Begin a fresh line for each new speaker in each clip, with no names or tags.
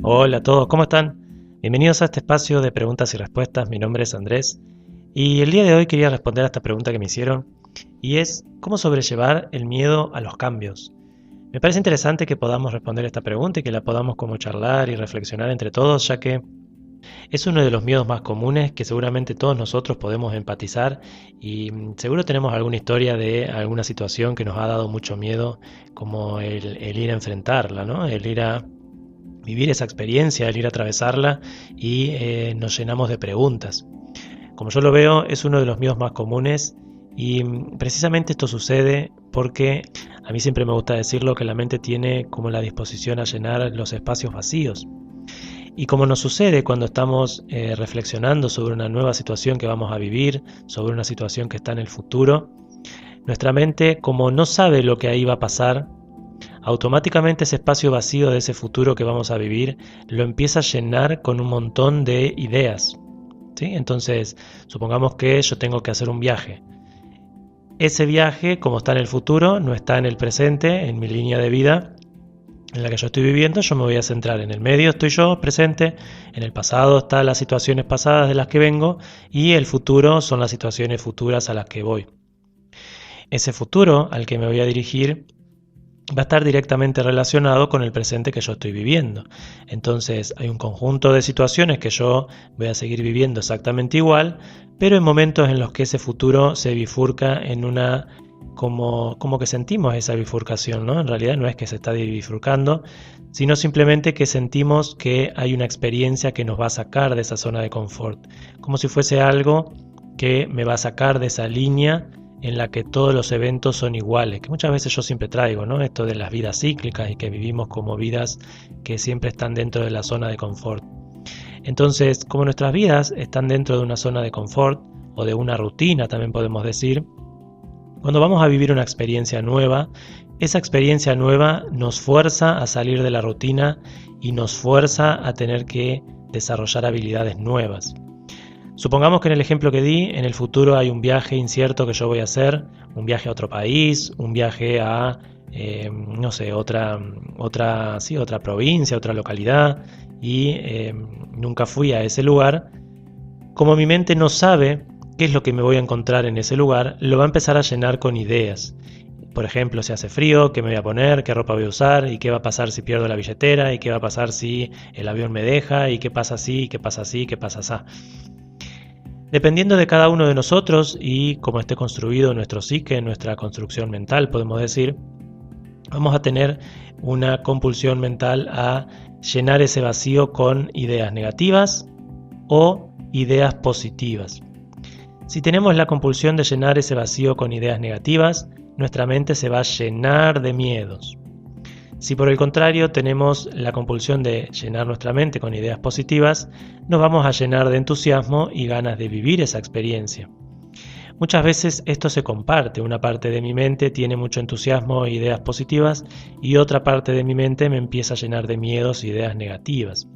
Hola a todos, ¿cómo están? Bienvenidos a este espacio de preguntas y respuestas. Mi nombre es Andrés y el día de hoy quería responder a esta pregunta que me hicieron y es ¿cómo sobrellevar el miedo a los cambios? Me parece interesante que podamos responder esta pregunta y que la podamos como charlar y reflexionar entre todos, ya que es uno de los miedos más comunes que seguramente todos nosotros podemos empatizar y seguro tenemos alguna historia de alguna situación que nos ha dado mucho miedo, como el ir a enfrentarla, ¿no? El ir a vivir esa experiencia, el ir a atravesarla y nos llenamos de preguntas. Como yo lo veo, es uno de los miedos más comunes y precisamente esto sucede porque a mí siempre me gusta decirlo que la mente tiene como la disposición a llenar los espacios vacíos. Y como nos sucede cuando estamos reflexionando sobre una nueva situación que vamos a vivir, sobre una situación que está en el futuro, nuestra mente, como no sabe lo que ahí va a pasar, automáticamente ese espacio vacío de ese futuro que vamos a vivir lo empieza a llenar con un montón de ideas, ¿sí? Entonces, supongamos que yo tengo que hacer un viaje. Ese viaje, como está en el futuro, no está en el presente, en mi línea de vida en la que yo estoy viviendo. Yo me voy a centrar en el medio, estoy yo presente, en el pasado están las situaciones pasadas de las que vengo y el futuro son las situaciones futuras a las que voy. Ese futuro al que me voy a dirigir va a estar directamente relacionado con el presente que yo estoy viviendo. Entonces hay un conjunto de situaciones que yo voy a seguir viviendo exactamente igual, pero en momentos en los que ese futuro se bifurca en una... Como que sentimos esa bifurcación, ¿no? En realidad no es que se está bifurcando, sino simplemente que sentimos que hay una experiencia que nos va a sacar de esa zona de confort, como si fuese algo que me va a sacar de esa línea en la que todos los eventos son iguales, que muchas veces yo siempre traigo, ¿no? Esto de las vidas cíclicas y que vivimos como vidas que siempre están dentro de la zona de confort. Entonces, como nuestras vidas están dentro de una zona de confort o de una rutina, también podemos decir, cuando vamos a vivir una experiencia nueva, esa experiencia nueva nos fuerza a salir de la rutina y nos fuerza a tener que desarrollar habilidades nuevas. Supongamos que en el ejemplo que di, en el futuro hay un viaje incierto que yo voy a hacer, un viaje a otro país, un viaje a, no sé, otra provincia, otra localidad, y nunca fui a ese lugar. Como mi mente no sabe qué es lo que me voy a encontrar en ese lugar, lo va a empezar a llenar con ideas. Por ejemplo, si hace frío, qué me voy a poner, qué ropa voy a usar, y qué va a pasar si pierdo la billetera, y qué va a pasar si el avión me deja, y qué pasa si, y qué pasa si, qué pasa así. Dependiendo de cada uno de nosotros y cómo esté construido nuestro psique, nuestra construcción mental, podemos decir, vamos a tener una compulsión mental a llenar ese vacío con ideas negativas o ideas positivas. Si tenemos la compulsión de llenar ese vacío con ideas negativas, nuestra mente se va a llenar de miedos. Si por el contrario tenemos la compulsión de llenar nuestra mente con ideas positivas, nos vamos a llenar de entusiasmo y ganas de vivir esa experiencia. Muchas veces esto se comparte, una parte de mi mente tiene mucho entusiasmo e ideas positivas y otra parte de mi mente me empieza a llenar de miedos e ideas negativas.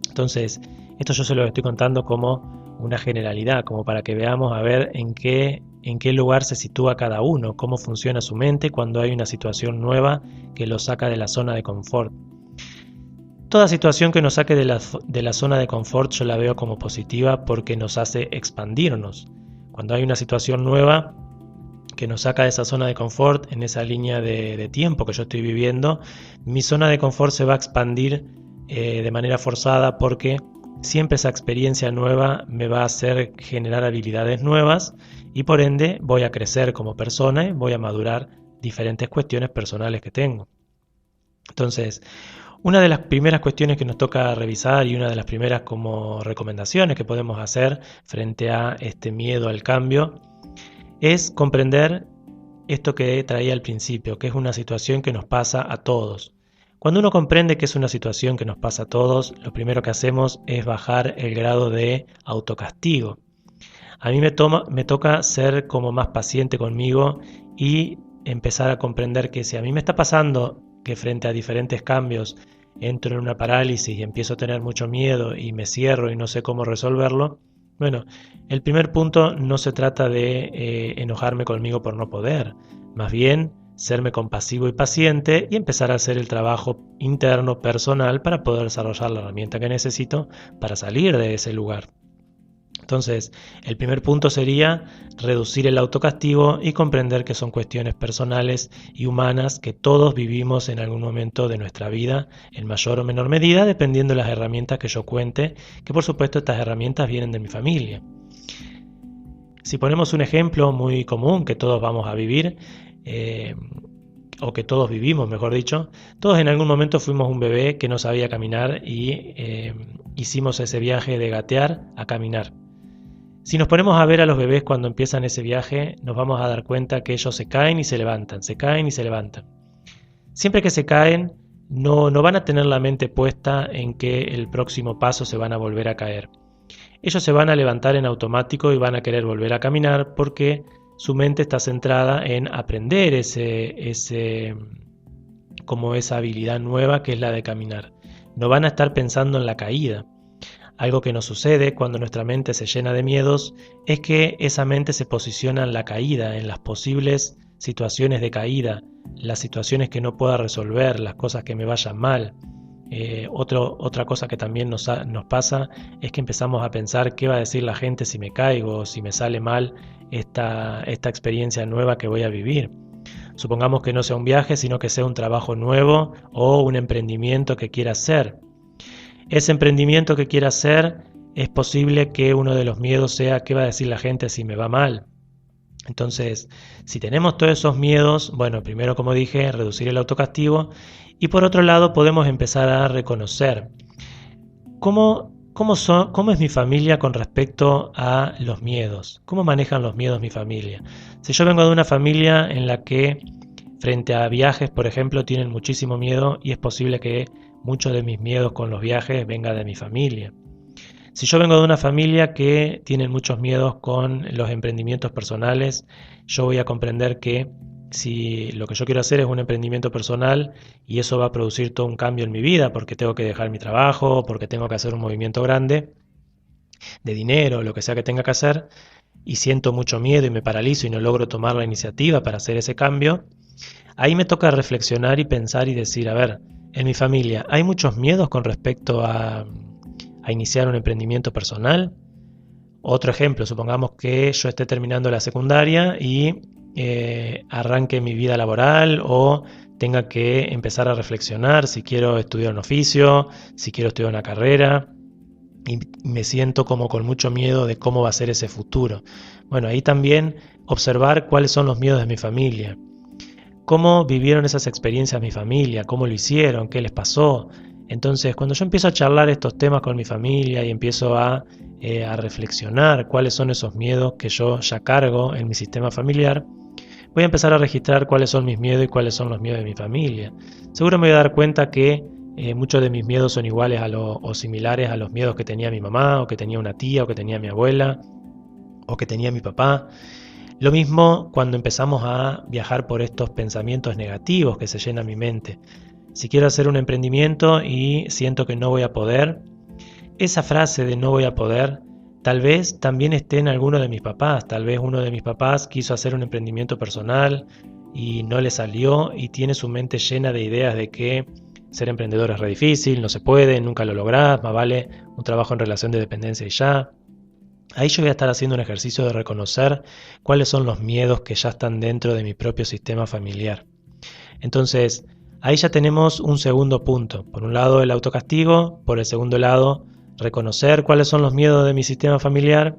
Entonces, esto yo se lo estoy contando como una generalidad, como para que veamos a ver en qué lugar se sitúa cada uno, cómo funciona su mente cuando hay una situación nueva que lo saca de la zona de confort. Toda situación que nos saque de la zona de confort yo la veo como positiva porque nos hace expandirnos. Cuando hay una situación nueva que nos saca de esa zona de confort, en esa línea de tiempo que yo estoy viviendo, mi zona de confort se va a expandir de manera forzada porque siempre esa experiencia nueva me va a hacer generar habilidades nuevas y por ende voy a crecer como persona y voy a madurar diferentes cuestiones personales que tengo. Entonces, una de las primeras cuestiones que nos toca revisar y una de las primeras como recomendaciones que podemos hacer frente a este miedo al cambio es comprender esto que traía al principio, que es una situación que nos pasa a todos. Cuando uno comprende que es una situación que nos pasa a todos, lo primero que hacemos es bajar el grado de autocastigo. A mí me toca ser como más paciente conmigo y empezar a comprender que si a mí me está pasando que frente a diferentes cambios entro en una parálisis y empiezo a tener mucho miedo y me cierro y no sé cómo resolverlo, bueno, el primer punto no se trata de enojarme conmigo por no poder, más bien serme compasivo y paciente y empezar a hacer el trabajo interno, personal, para poder desarrollar la herramienta que necesito para salir de ese lugar. Entonces, el primer punto sería reducir el autocastigo y comprender que son cuestiones personales y humanas que todos vivimos en algún momento de nuestra vida, en mayor o menor medida, dependiendo de las herramientas que yo cuente, que por supuesto estas herramientas vienen de mi familia. Si ponemos un ejemplo muy común que todos vamos a vivir, o que todos vivimos, mejor dicho, todos en algún momento fuimos un bebé que no sabía caminar y hicimos ese viaje de gatear a caminar. Si nos ponemos a ver a los bebés cuando empiezan ese viaje, nos vamos a dar cuenta que ellos se caen y se levantan, se caen y se levantan. Siempre que se caen, no van a tener la mente puesta en que el próximo paso se van a volver a caer. Ellos se van a levantar en automático y van a querer volver a caminar porque su mente está centrada en aprender como esa habilidad nueva que es la de caminar. No van a estar pensando en la caída. Algo que nos sucede cuando nuestra mente se llena de miedos es que esa mente se posiciona en la caída, en las posibles situaciones de caída, las situaciones que no pueda resolver, las cosas que me vayan mal. Otra cosa que también nos pasa es que empezamos a pensar qué va a decir la gente si me caigo o si me sale mal esta experiencia nueva que voy a vivir. Supongamos que no sea un viaje, sino que sea un trabajo nuevo o un emprendimiento que quiera hacer. Ese emprendimiento que quiera hacer, es posible que uno de los miedos sea qué va a decir la gente si me va mal. Entonces, si tenemos todos esos miedos, bueno, primero, como dije, reducir el autocastigo, y por otro lado podemos empezar a reconocer cómo es mi familia con respecto a los miedos, cómo manejan los miedos mi familia. Si yo vengo de una familia en la que frente a viajes, por ejemplo, tienen muchísimo miedo y es posible que muchos de mis miedos con los viajes venga de mi familia. Si yo vengo de una familia que tiene muchos miedos con los emprendimientos personales, yo voy a comprender que si lo que yo quiero hacer es un emprendimiento personal y eso va a producir todo un cambio en mi vida porque tengo que dejar mi trabajo, porque tengo que hacer un movimiento grande de dinero, lo que sea que tenga que hacer, y siento mucho miedo y me paralizo y no logro tomar la iniciativa para hacer ese cambio, ahí me toca reflexionar y pensar y decir, a ver, en mi familia, ¿hay muchos miedos con respecto a iniciar un emprendimiento personal? Otro ejemplo, supongamos que yo esté terminando la secundaria y arranque mi vida laboral o tenga que empezar a reflexionar si quiero estudiar un oficio, si quiero estudiar una carrera y me siento como con mucho miedo de cómo va a ser ese futuro. Bueno, ahí también observar cuáles son los miedos de mi familia. ¿Cómo vivieron esas experiencias mi familia? ¿Cómo lo hicieron? ¿Qué les pasó? Entonces, cuando yo empiezo a charlar estos temas con mi familia y empiezo a reflexionar cuáles son esos miedos que yo ya cargo en mi sistema familiar, voy a empezar a registrar cuáles son mis miedos y cuáles son los miedos de mi familia. Seguro me voy a dar cuenta que muchos de mis miedos son iguales o similares a los miedos que tenía mi mamá, o que tenía una tía, o que tenía mi abuela, o que tenía mi papá. Lo mismo cuando empezamos a viajar por estos pensamientos negativos que se llenan mi mente. Si quiero hacer un emprendimiento y siento que no voy a poder, esa frase de no voy a poder, tal vez también esté en alguno de mis papás. Tal vez uno de mis papás quiso hacer un emprendimiento personal y no le salió y tiene su mente llena de ideas de que ser emprendedor es re difícil, no se puede, nunca lo lográs, más vale un trabajo en relación de dependencia y ya. Ahí yo voy a estar haciendo un ejercicio de reconocer cuáles son los miedos que ya están dentro de mi propio sistema familiar. Entonces, ahí ya tenemos un segundo punto. Por un lado el autocastigo, por el segundo lado reconocer cuáles son los miedos de mi sistema familiar.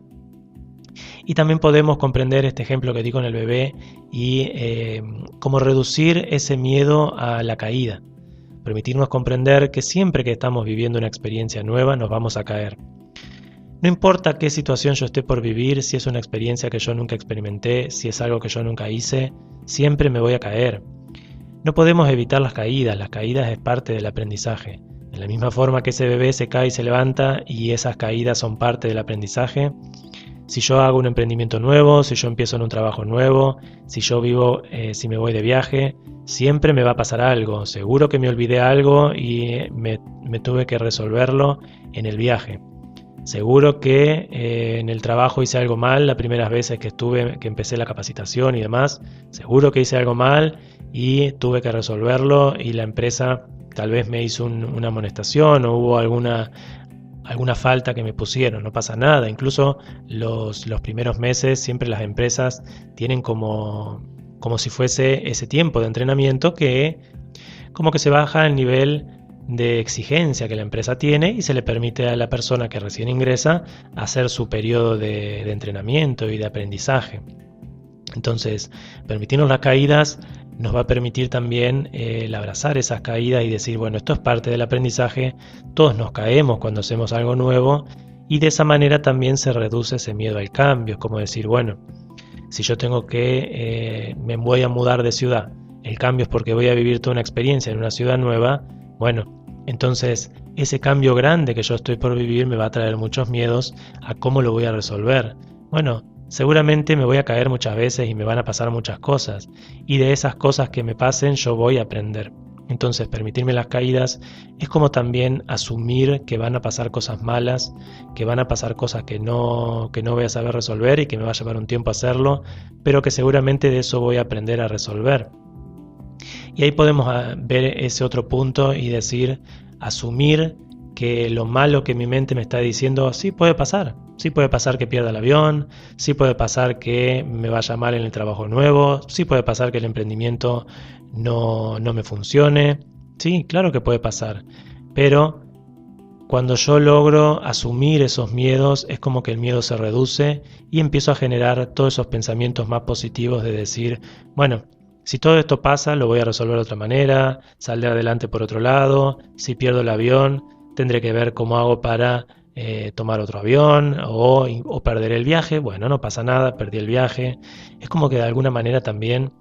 Y también podemos comprender este ejemplo que di con el bebé y cómo reducir ese miedo a la caída. Permitirnos comprender que siempre que estamos viviendo una experiencia nueva nos vamos a caer. No importa qué situación yo esté por vivir, si es una experiencia que yo nunca experimenté, si es algo que yo nunca hice, siempre me voy a caer. No podemos evitar las caídas es parte del aprendizaje. De la misma forma que ese bebé se cae y se levanta y esas caídas son parte del aprendizaje, si yo hago un emprendimiento nuevo, si yo empiezo en un trabajo nuevo, si yo si me voy de viaje, siempre me va a pasar algo. Seguro que me olvidé algo y me tuve que resolverlo en el viaje. Seguro que en el trabajo hice algo mal las primeras veces que empecé la capacitación y demás. Seguro que hice algo mal y tuve que resolverlo y la empresa tal vez me hizo una amonestación o hubo alguna falta que me pusieron. No pasa nada. Incluso los primeros meses siempre las empresas tienen como si fuese ese tiempo de entrenamiento que como que se baja el nivel de exigencia que la empresa tiene y se le permite a la persona que recién ingresa hacer su periodo de entrenamiento y de aprendizaje. Entonces, permitirnos las caídas nos va a permitir también el abrazar esas caídas y decir, bueno, esto es parte del aprendizaje, todos nos caemos cuando hacemos algo nuevo y de esa manera también se reduce ese miedo al cambio. Es como decir, bueno, si yo tengo me voy a mudar de ciudad, el cambio es porque voy a vivir toda una experiencia en una ciudad nueva, bueno, entonces ese cambio grande que yo estoy por vivir me va a traer muchos miedos a cómo lo voy a resolver. Bueno, seguramente me voy a caer muchas veces y me van a pasar muchas cosas, y de esas cosas que me pasen yo voy a aprender. Entonces, permitirme las caídas es como también asumir que van a pasar cosas malas, que van a pasar cosas que no voy a saber resolver y que me va a llevar un tiempo hacerlo, pero que seguramente de eso voy a aprender a resolver. Y ahí podemos ver ese otro punto y decir, asumir que lo malo que mi mente me está diciendo, sí puede pasar que pierda el avión, sí puede pasar que me vaya mal en el trabajo nuevo, sí puede pasar que el emprendimiento no me funcione, sí, claro que puede pasar, pero cuando yo logro asumir esos miedos es como que el miedo se reduce y empiezo a generar todos esos pensamientos más positivos de decir, bueno, si todo esto pasa lo voy a resolver de otra manera, saldré adelante por otro lado, si pierdo el avión tendré que ver cómo hago para tomar otro avión o perder el viaje. Bueno, no pasa nada, perdí el viaje. Es como que de alguna manera también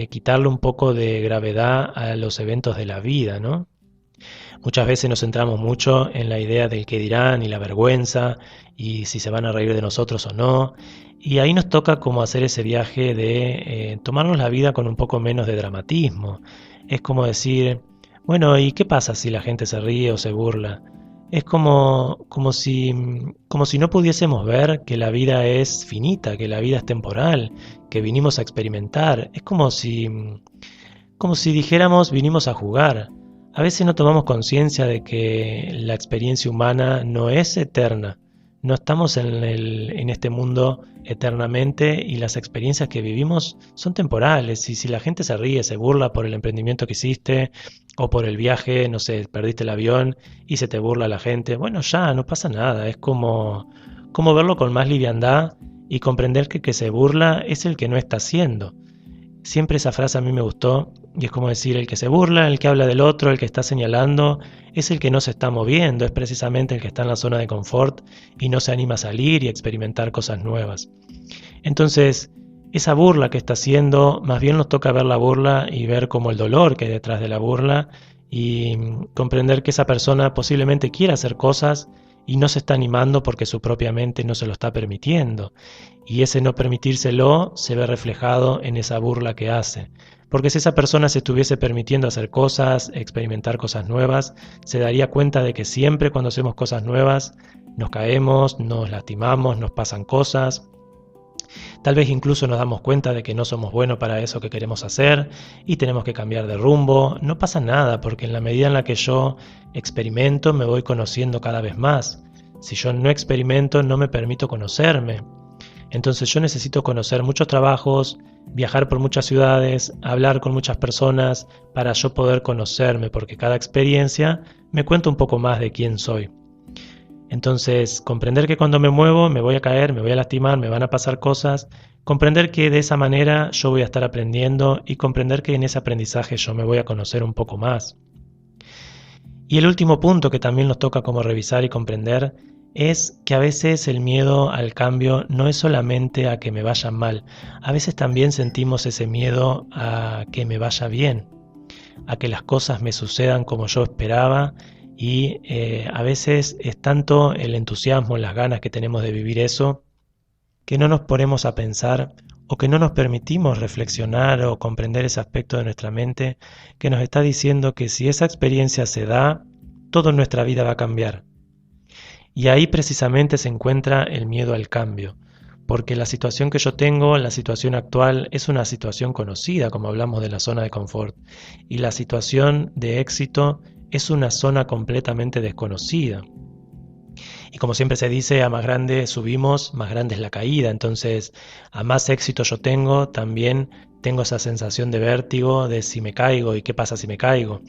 quitarle un poco de gravedad a los eventos de la vida, ¿no? Muchas veces nos centramos mucho en la idea del qué dirán y la vergüenza y si se van a reír de nosotros o no. Y ahí nos toca como hacer ese viaje de tomarnos la vida con un poco menos de dramatismo. Es como decir, bueno, ¿y qué pasa si la gente se ríe o se burla? Es como si no pudiésemos ver que la vida es finita, que la vida es temporal, que vinimos a experimentar. Es como si dijéramos vinimos a jugar. A veces no tomamos conciencia de que la experiencia humana no es eterna. No estamos en este mundo eternamente y las experiencias que vivimos son temporales. Y si la gente se ríe, se burla por el emprendimiento que hiciste o por el viaje, no sé, perdiste el avión y se te burla la gente, bueno, ya, no pasa nada. Es como verlo con más liviandad y comprender que el que se burla es el que no está haciendo. Siempre esa frase a mí me gustó y es como decir, el que se burla, el que habla del otro, el que está señalando, es el que no se está moviendo, es precisamente el que está en la zona de confort y no se anima a salir y experimentar cosas nuevas. Entonces, esa burla que está haciendo, más bien nos toca ver la burla y ver como el dolor que hay detrás de la burla y comprender que esa persona posiblemente quiera hacer cosas y no se está animando porque su propia mente no se lo está permitiendo. Y ese no permitírselo se ve reflejado en esa burla que hace. Porque si esa persona se estuviese permitiendo hacer cosas, experimentar cosas nuevas, se daría cuenta de que siempre cuando hacemos cosas nuevas nos caemos, nos lastimamos, nos pasan cosas. Tal vez incluso nos damos cuenta de que no somos buenos para eso que queremos hacer y tenemos que cambiar de rumbo. No pasa nada porque en la medida en la que yo experimento me voy conociendo cada vez más. Si yo no experimento no me permito conocerme. Entonces yo necesito conocer muchos trabajos, viajar por muchas ciudades, hablar con muchas personas para yo poder conocerme porque cada experiencia me cuenta un poco más de quién soy. Entonces, comprender que cuando me muevo me voy a caer, me voy a lastimar, me van a pasar cosas, comprender que de esa manera yo voy a estar aprendiendo y comprender que en ese aprendizaje yo me voy a conocer un poco más. Y el último punto que también nos toca como revisar y comprender es que a veces el miedo al cambio no es solamente a que me vaya mal, a veces también sentimos ese miedo a que me vaya bien, a que las cosas me sucedan como yo esperaba. Y a veces es tanto el entusiasmo, las ganas que tenemos de vivir eso, que no nos ponemos a pensar o que no nos permitimos reflexionar o comprender ese aspecto de nuestra mente que nos está diciendo que si esa experiencia se da, todo en nuestra vida va a cambiar. Y ahí precisamente se encuentra el miedo al cambio, porque la situación que yo tengo, la situación actual, es una situación conocida, como hablamos de la zona de confort, y la situación de éxito es una zona completamente desconocida. Y como siempre se dice, a más grande subimos, más grande es la caída. Entonces, a más éxito yo tengo, también tengo esa sensación de vértigo, de si me caigo y qué pasa si me caigo.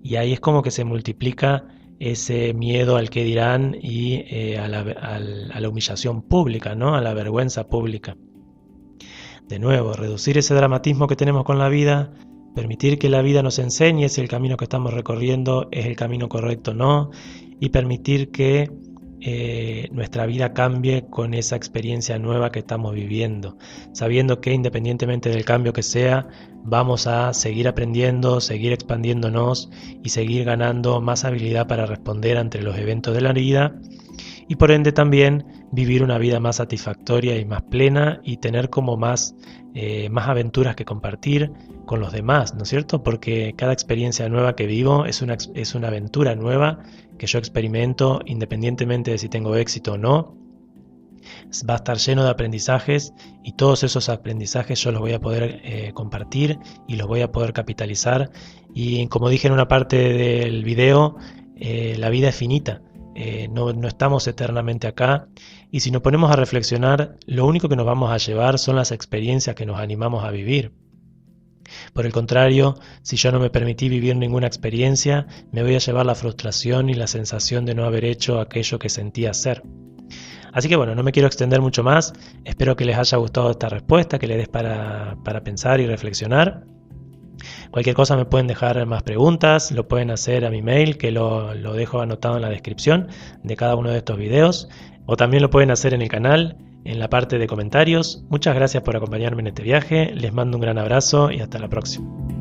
Y ahí es como que se multiplica ese miedo al que dirán y a la humillación pública, ¿no? A la vergüenza pública. De nuevo, reducir ese dramatismo que tenemos con la vida, permitir que la vida nos enseñe si el camino que estamos recorriendo es el camino correcto o no, y permitir que nuestra vida cambie con esa experiencia nueva que estamos viviendo, sabiendo que independientemente del cambio que sea, vamos a seguir aprendiendo, seguir expandiéndonos y seguir ganando más habilidad para responder ante los eventos de la vida y por ende también vivir una vida más satisfactoria y más plena y tener como más aventuras que compartir con los demás, ¿no es cierto? Porque cada experiencia nueva que vivo es una aventura nueva que yo experimento independientemente de si tengo éxito o no. Va a estar lleno de aprendizajes y todos esos aprendizajes yo los voy a poder compartir y los voy a poder capitalizar. Y como dije en una parte del video, la vida es finita. No estamos eternamente acá y si nos ponemos a reflexionar, lo único que nos vamos a llevar son las experiencias que nos animamos a vivir. Por el contrario, si yo no me permití vivir ninguna experiencia, me voy a llevar la frustración y la sensación de no haber hecho aquello que sentía hacer. Así que bueno, no me quiero extender mucho más, espero que les haya gustado esta respuesta, que les des para pensar y reflexionar. Cualquier cosa me pueden dejar más preguntas, lo pueden hacer a mi mail que lo dejo anotado en la descripción de cada uno de estos videos o también lo pueden hacer en el canal, en la parte de comentarios. Muchas gracias por acompañarme en este viaje, les mando un gran abrazo y hasta la próxima.